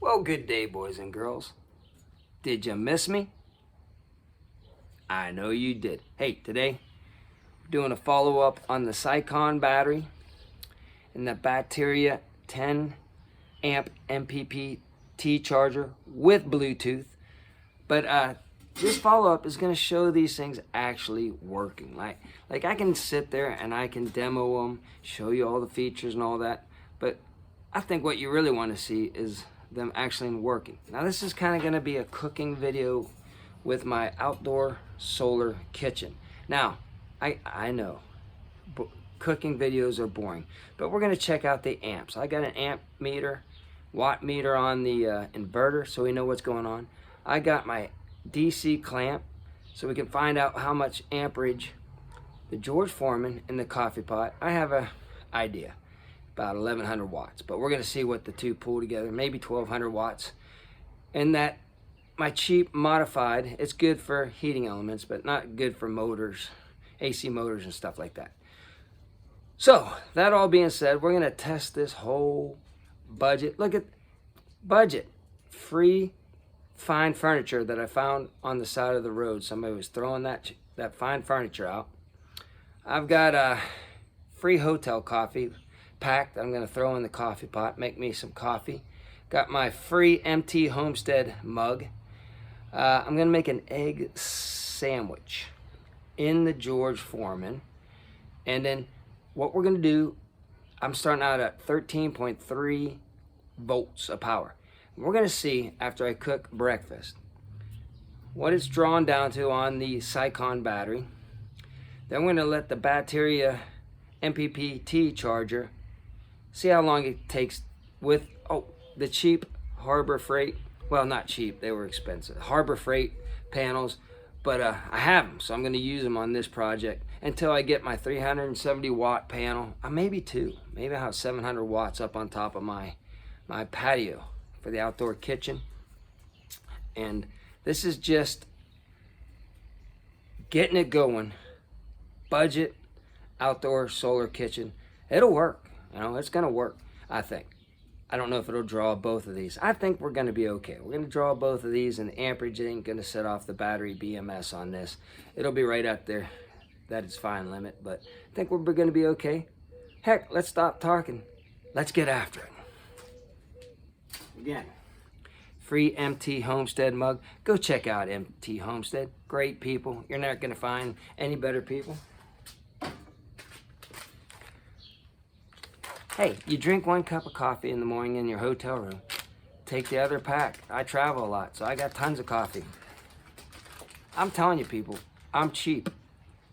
Well, good day, boys and girls. Did you miss me? I know you did. Hey, today we're doing a follow-up on the Siekon battery and the Bateria 10 amp MPPT charger with Bluetooth. But this follow-up is going to show these things actually working. Like I can sit there and I can demo them, show you all the features and all that. But I think what you really want to see is them actually working. Now this is kind of going to be a cooking video with my outdoor solar kitchen. Now I know cooking videos are boring, but we're going to check out the amps. I got an amp meter, watt meter on the inverter, so we know what's going on. I got my DC clamp so we can find out how much amperage the George Foreman in the coffee pot. I have a idea, about 1100 watts, but we're going to see what the two pull together, maybe 1200 watts. And that my cheap modified, it's good for heating elements, but not good for motors, AC motors and stuff like that. So that all being said, we're going to test this whole budget. Look at budget, free fine furniture that I found on the side of the road. Somebody was throwing that fine furniture out. I've got a free hotel coffee packed. I'm going to throw in the coffee pot, make me some coffee. Got my free MT Homestead mug. I'm going to make an egg sandwich in the George Foreman. And then what we're going to do, I'm starting out at 13.3 volts of power. We're going to see, after I cook breakfast, what it's drawn down to on the Siekon battery. Then we're going to let the Bateria MPPT charger, see how long it takes with the cheap Harbor Freight, well, not cheap, they were expensive, Harbor Freight panels, but I have them, so I'm going to use them on this project until I get my 370 watt panel, maybe two, maybe I have 700 watts up on top of my patio for the outdoor kitchen. And this is just getting it going. Budget outdoor solar kitchen. It'll work, it's gonna work, I think. I don't know if it'll draw both of these. I think we're gonna be okay. We're gonna draw both of these, and the amperage ain't gonna set off the battery BMS on this. It'll be right up there, that is fine limit, but I think we're gonna be okay. Heck, let's stop talking. Let's get after it. Again, free MT Homestead mug. Go check out MT Homestead. Great people. You're not gonna find any better people. Hey, you drink one cup of coffee in the morning in your hotel room. Take the other pack. I travel a lot, so I got tons of coffee. I'm telling you people, I'm cheap.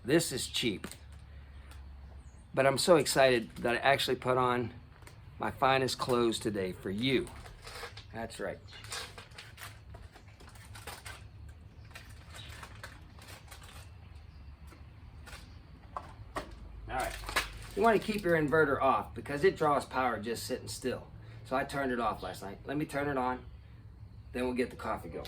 This is cheap. But I'm so excited that I actually put on my finest clothes today for you. That's right. All right. You want to keep your inverter off because it draws power just sitting still. So I turned it off last night. Let me turn it on, then we'll get the coffee going.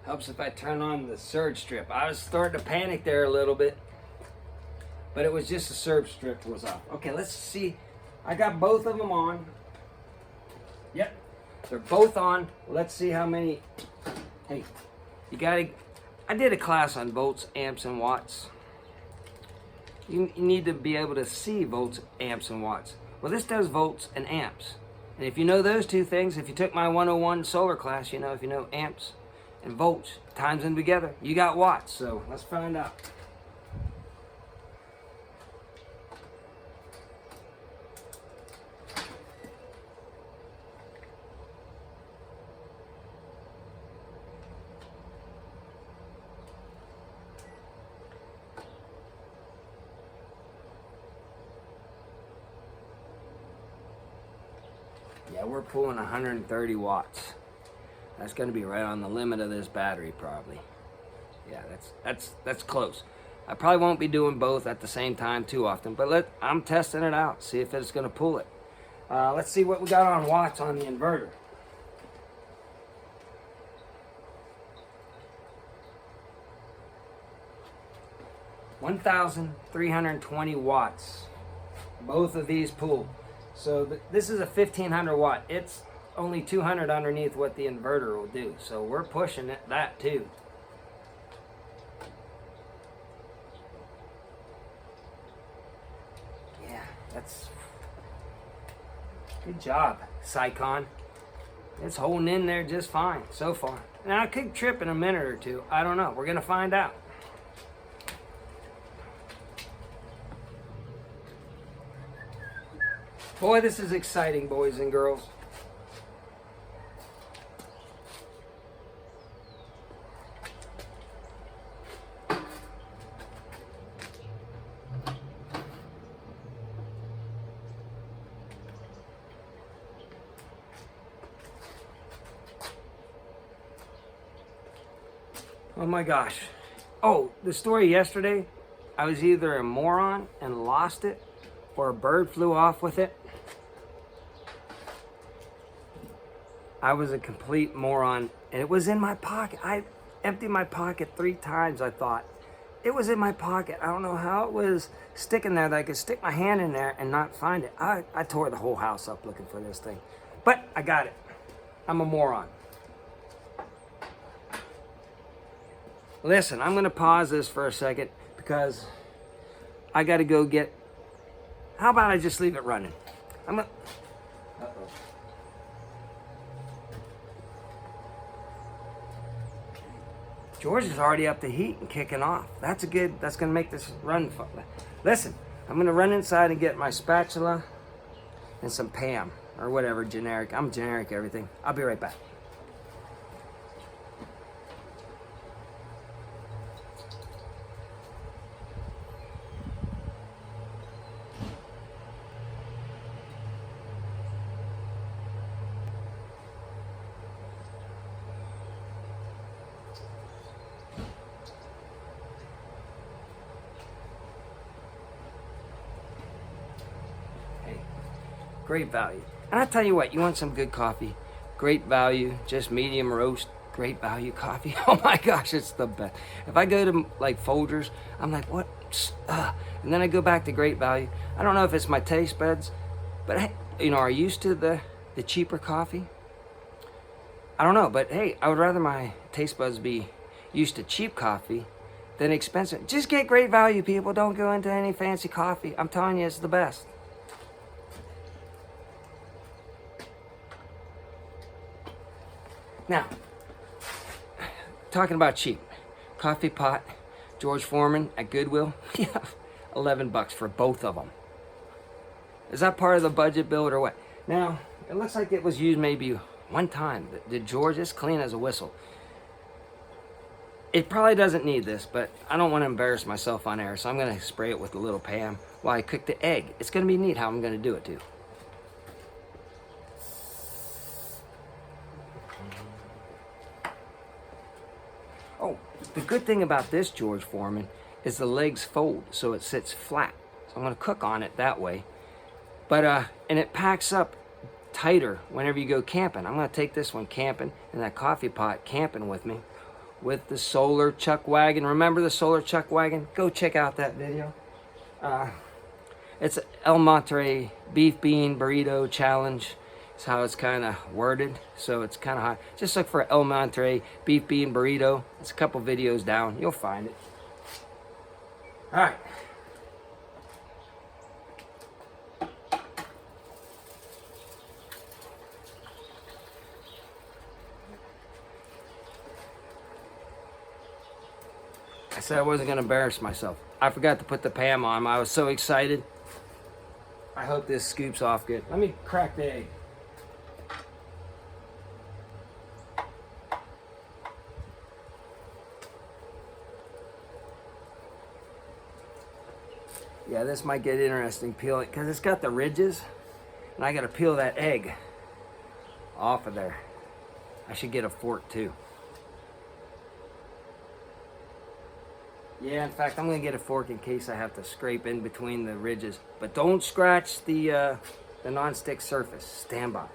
Helps if I turn on the surge strip. I was starting to panic there a little bit, but it was just the surge strip was off. Okay, let's see. I got both of them on. Yep, they're both on. Let's see how many. Hey, I did a class on volts, amps, and watts. You need to be able to see volts, amps, and watts. Well, this does volts and amps. And if you know those two things, if you took my 101 solar class, if you know amps and volts, times them together, you got watts. So let's find out. Yeah, we're pulling 130 watts. That's going to be right on the limit of this battery probably. Yeah, that's close. I probably won't be doing both at the same time too often, but I'm testing it out, see if it's going to pull it. Let's see what we got on watts on the inverter. (1,320 watts). Both of these pull. So this is a 1,500 watt. It's only 200 underneath what the inverter will do. So we're pushing that too. Yeah, that's good job, Siekon. It's holding in there just fine so far. Now I could trip in a minute or two. I don't know. We're gonna find out. Boy, this is exciting, boys and girls. Oh my gosh. Oh, the story yesterday, I was either a moron and lost it, or a bird flew off with it. I was a complete moron, and it was in my pocket. I emptied my pocket 3 times, I thought. It was in my pocket. I don't know how it was sticking there that I could stick my hand in there and not find it. I tore the whole house up looking for this thing. But I got it. I'm a moron. Listen, I'm going to pause this for a second because I got to go get... How about I just leave it running? Uh-oh. George is already up to heat and kicking off. That's going to make this run fun. Listen, I'm going to run inside and get my spatula and some Pam or whatever, generic. I'm generic everything. I'll be right back. Great value. And I tell you what, you want some good coffee, great value, just medium roast, great value coffee. Oh my gosh, it's the best. If I go to like Folgers, I'm like, what? And then I go back to great value. I don't know if it's my taste buds, but hey, you know, are you used to the cheaper coffee? I don't know, but hey, I would rather my taste buds be used to cheap coffee than expensive. Just get great value, people. Don't go into any fancy coffee. I'm telling you, it's the best. Now, talking about cheap, coffee pot, George Foreman at Goodwill, yeah, $11 for both of them. Is that part of the budget build or what? Now, it looks like it was used maybe one time. Did George? It's clean as a whistle. It probably doesn't need this, but I don't want to embarrass myself on air, so I'm going to spray it with a little Pam while I cook the egg. It's going to be neat how I'm going to do it too. Oh, the good thing about this George Foreman is the legs fold so it sits flat. So I'm going to cook on it that way. But and it packs up tighter whenever you go camping. I'm going to take this one camping and that coffee pot camping with me with the solar chuck wagon. Remember the solar chuck wagon? Go check out that video. It's El Monterey Beef Bean Burrito Challenge. That's how it's kind of worded, so it's kind of hot. Just look for El Monterey Beef Bean Burrito. It's a couple videos down. You'll find it. All right. I said I wasn't going to embarrass myself. I forgot to put the Pam on. I was so excited. I hope this scoops off good. Let me crack the egg. Yeah, this might get interesting peeling because it's got the ridges and I got to peel that egg off of there. I should get a fork too. Yeah, in fact, I'm gonna get a fork in case I have to scrape in between the ridges. But don't scratch the non-stick surface. Stand by.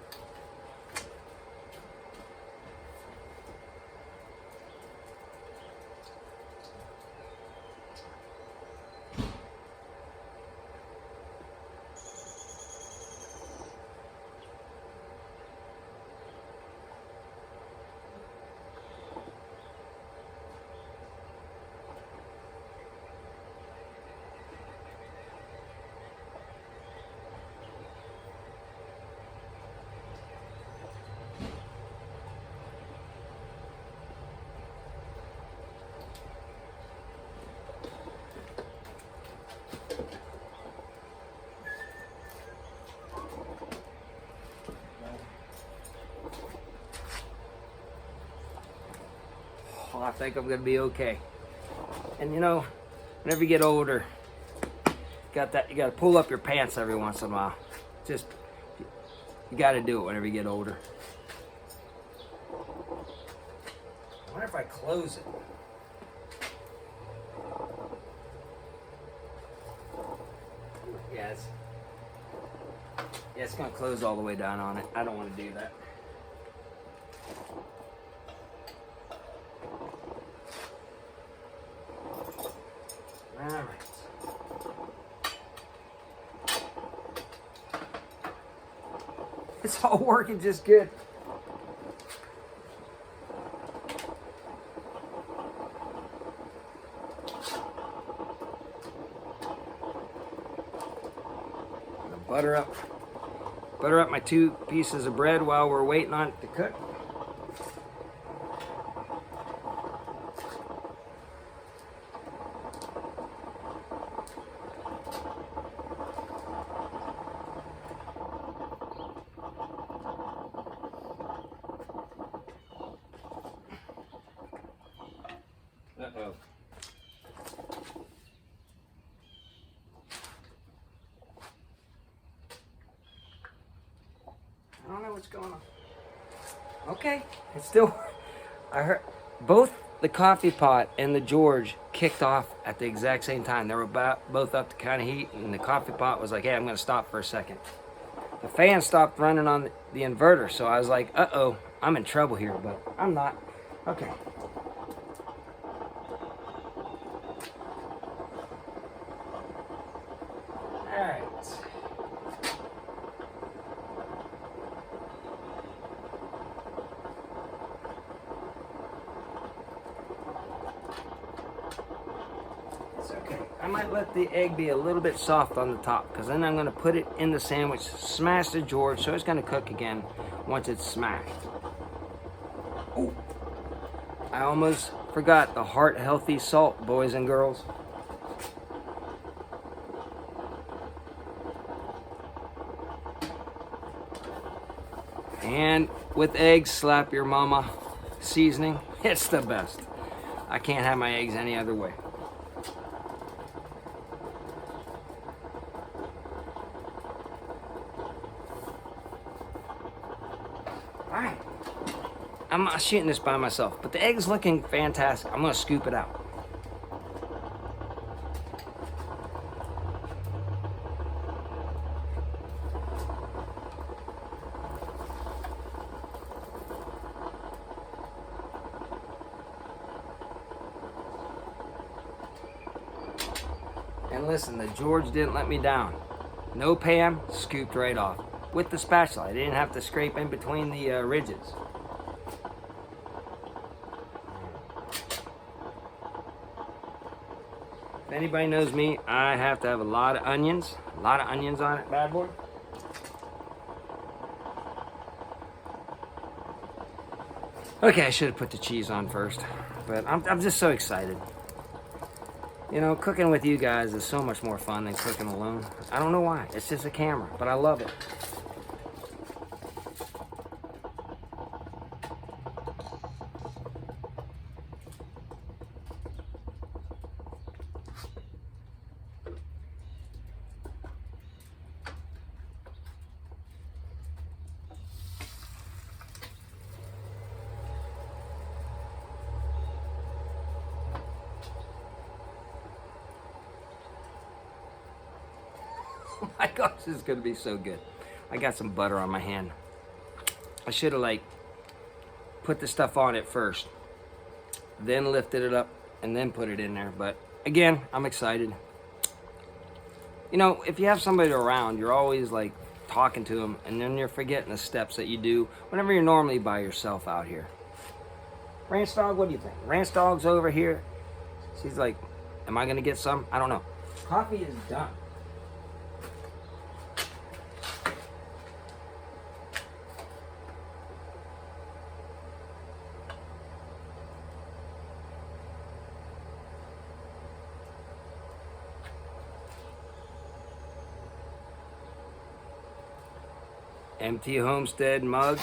Oh, I think I'm gonna be okay. And you know, whenever you get older, you gotta pull up your pants every once in a while. Just, you gotta do it whenever you get older. I wonder if I close it. Yeah, it's gonna close all the way down on it. I don't want to do that. All right. It's all working just good. Butter up my 2 pieces of bread while we're waiting on it to cook. Uh-oh. I don't know what's going on. Okay, it's still, I heard both the coffee pot and the George kicked off at the exact same time. They were both up to kind of heat, and the coffee pot was like, hey, I'm gonna stop for a second. The fan stopped running on the inverter, so I was like, uh-oh, I'm in trouble here, but I'm not. Okay. All right. I might let the egg be a little bit soft on the top, because then I'm going to put it in the sandwich, smash the George, so it's going to cook again once it's smashed. Oh, I almost forgot the heart-healthy salt, boys and girls. And with eggs, slap your mama seasoning. It's the best. I can't have my eggs any other way. Alright, I'm not shooting this by myself, but the egg's looking fantastic. I'm gonna scoop it out. And listen, the George didn't let me down. No Pam, scooped right off. With the spatula, I didn't have to scrape in between the ridges. If anybody knows me, I have to have a lot of onions on it, bad boy. Okay, I should have put the cheese on first, but I'm just so excited. You know, cooking with you guys is so much more fun than cooking alone. I don't know why, it's just a camera, but I love it. Oh my gosh, this is gonna be so good. I got some butter on my hand. I should have like put the stuff on it first, then lifted it up and then put it in there. But again, I'm excited. You know, if you have somebody around, you're always like talking to them, and then you're forgetting the steps that you do whenever you're normally by yourself out here. Ranch Dog, what do you think? Ranch Dog's over here. She's like, am I gonna get some? I don't know. Coffee is done. Empty Homestead mug.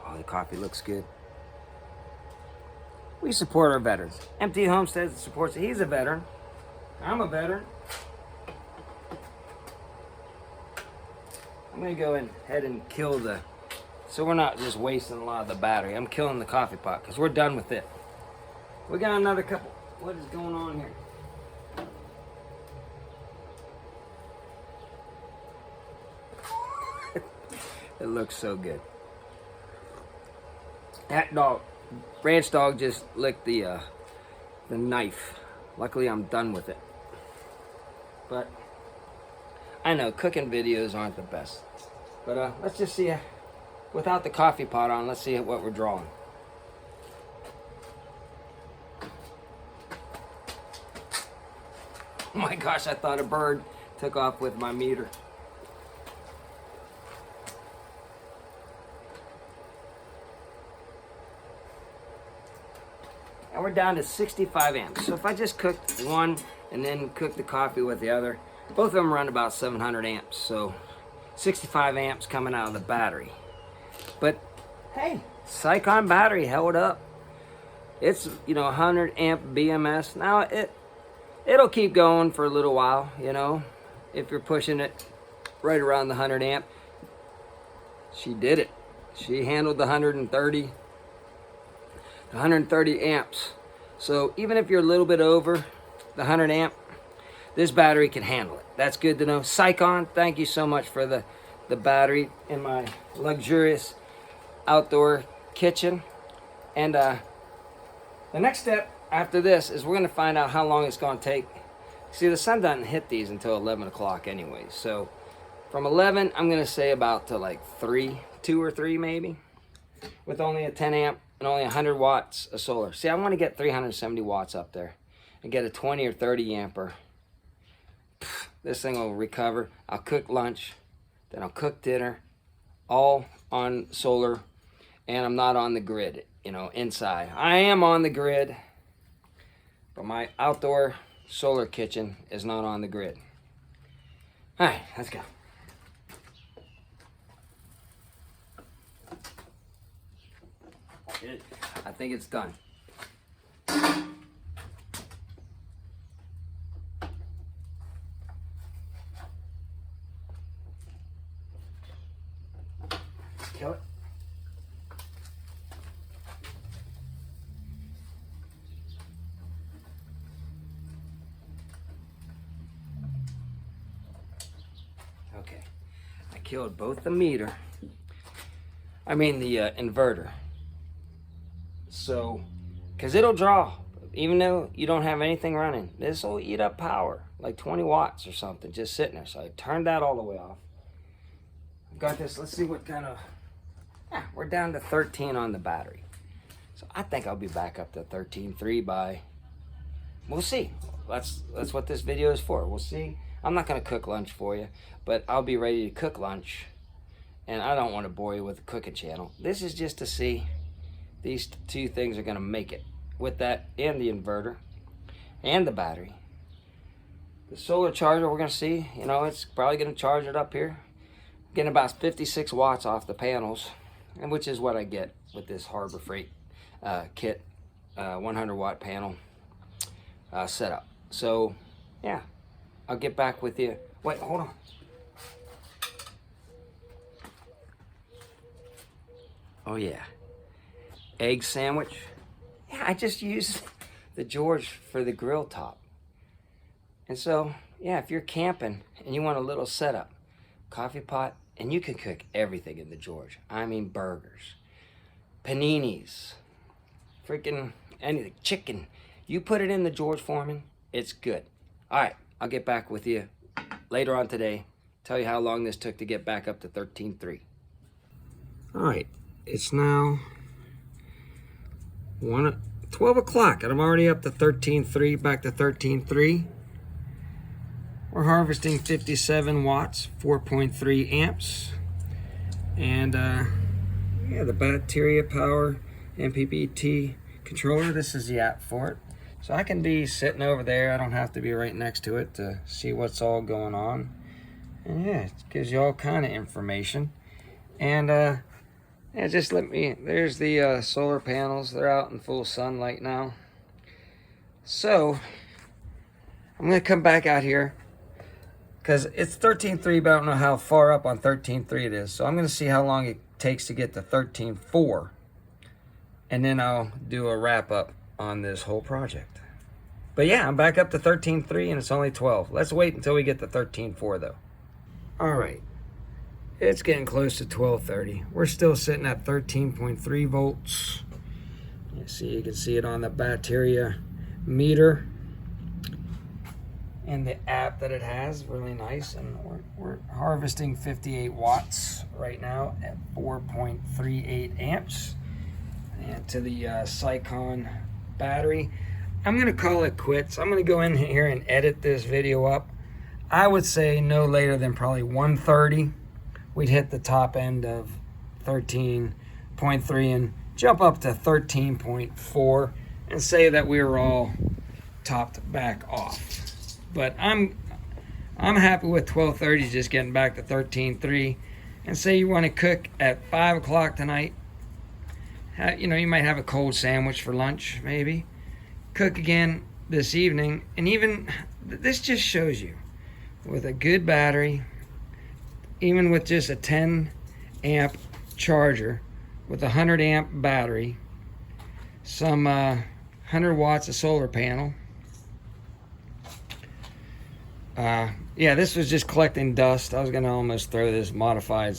Oh, the coffee looks good. We support our veterans. Empty Homestead supports, he's a veteran. I'm a veteran. I'm gonna go ahead and kill the, so we're not just wasting a lot of the battery. I'm killing the coffee pot because we're done with it. We got another couple. What is going on here? It looks so good. That dog, Ranch Dog, just licked the knife. Luckily, I'm done with it. But I know cooking videos aren't the best. But let's just see, without the coffee pot on, let's see what we're drawing. Oh my gosh, I thought a bird took off with my meter. And we're down to 65 amps. So if I just cooked one and then cooked the coffee with the other, both of them run about 700 amps. So 65 amps coming out of the battery. But hey, Siekon battery held up. It's, you know, 100 amp BMS. Now it'll keep going for a little while, you know, if you're pushing it right around the 100 amp. She did it. She handled the 130 amps. So even if you're a little bit over the 100 amp, this battery can handle it. That's good to know. Siekon, thank you so much for the battery in my luxurious outdoor kitchen. And the next step after this is we're gonna find out how long it's gonna take. See, the sun doesn't hit these until 11 o'clock anyway. So from 11, I'm gonna say about to like 2 or 3 maybe, with only a 10 amp and only 100 watts of solar. See, I want to get 370 watts up there and get a 20 or 30 amper. This thing will recover. I'll cook lunch, then I'll cook dinner, all on solar, and I'm not on the grid, you know, inside. I am on the grid, but my outdoor solar kitchen is not on the grid. All right, let's go. I think it's done. Kill it. Okay, I killed both the meter, the inverter. So, because it'll draw, even though you don't have anything running, this will eat up power, like 20 watts or something, just sitting there. So I turned that all the way off. I've got this, let's see what kind of, we're down to 13 on the battery. So I think I'll be back up to 13.3 by, we'll see. That's what this video is for. We'll see. I'm not gonna cook lunch for you, but I'll be ready to cook lunch. And I don't want to bore you with the cooking channel. This is just to see these two things are going to make it with that and the inverter and the battery. The solar charger, we're going to see, you know, it's probably going to charge it up here. Getting about 56 watts off the panels, and which is what I get with this Harbor Freight kit 100 watt panel setup. So yeah, I'll get back with you. Wait, hold on. Oh yeah. Egg sandwich. Yeah, I just used the George for the grill top. And so, yeah, if you're camping and you want a little setup, coffee pot, and you can cook everything in the George. I mean burgers, paninis, freaking anything, chicken. You put it in the George Foreman, it's good. All right, I'll get back with you later on today. Tell you how long this took to get back up to 13.3. All right, it's now 12 o'clock, and I'm already up to 13.3, back to 13.3. We're harvesting 57 watts, 4.3 amps. And yeah, the Bateria Power MPPT controller, this is the app for it. So I can be sitting over there, I don't have to be right next to it to see what's all going on. And yeah, it gives you all kind of information. And yeah, just there's the solar panels, they're out in full sunlight now. So I'm gonna come back out here, because it's 13.3, but I don't know how far up on 13.3 it is. So I'm going to see how long it takes to get to 13.4. And then I'll do a wrap up on this whole project. But yeah, I'm back up to 13.3 and it's only 12. Let's wait until we get to 13.4 though. All right. It's getting close to 12:30. We're still sitting at 13.3 volts. You can see it on the Bateria meter. And the app that it has, really nice. And we're harvesting 58 watts right now at 4.38 amps. And to the Siekon battery. I'm gonna call it quits. I'm gonna go in here and edit this video up. I would say no later than probably 1:30. We'd hit the top end of 13.3 and jump up to 13.4 and say that we were all topped back off. But I'm happy with 12:30, just getting back to 13.3. And say you want to cook at 5 o'clock tonight. You know, you might have a cold sandwich for lunch, maybe. Cook again this evening. And even, this just shows you, with a good battery, even with just a 10 amp charger, with a 100 amp battery, some 100 watts of solar panel, yeah, this was just collecting dust. I was gonna almost throw this modified,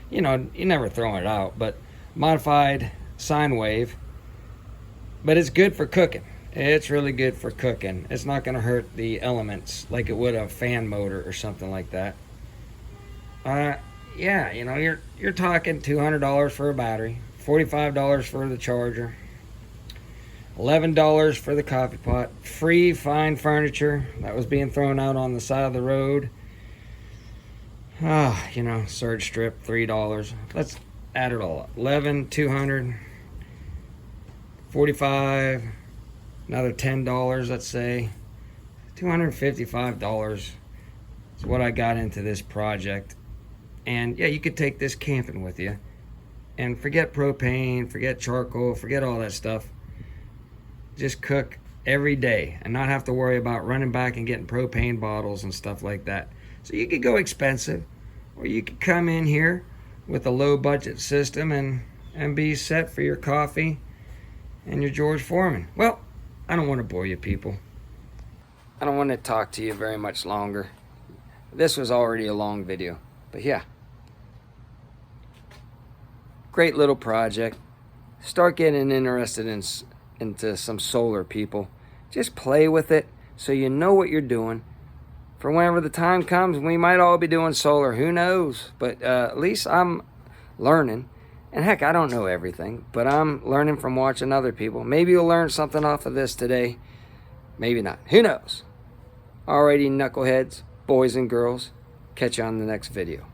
you know, you never throw it out, but modified sine wave. But it's good for cooking. It's really good for cooking. It's not gonna hurt the elements like it would a fan motor or something like that. Yeah, you know, you're talking $200 for a battery, $45 for the charger, $11 for the coffee pot, free fine furniture that was being thrown out on the side of the road. You know, surge strip, $3. Let's add it all up. $11, $200, $45, another $10, let's say. $255 is what I got into this project. And yeah, you could take this camping with you. And forget propane, forget charcoal, forget all that stuff. Just cook every day and not have to worry about running back and getting propane bottles and stuff like that. So you could go expensive, or you could come in here with a low budget system and be set for your coffee and your George Foreman. Well, I don't want to bore you people. I don't want to talk to you very much longer. This was already a long video, but yeah. Great little project. Start getting interested into some solar, people. Just play with it so you know what you're doing. For whenever the time comes, we might all be doing solar. Who knows? But at least I'm learning. And heck, I don't know everything, but I'm learning from watching other people. Maybe you'll learn something off of this today. Maybe not. Who knows? Alrighty, knuckleheads, boys and girls. Catch you on the next video.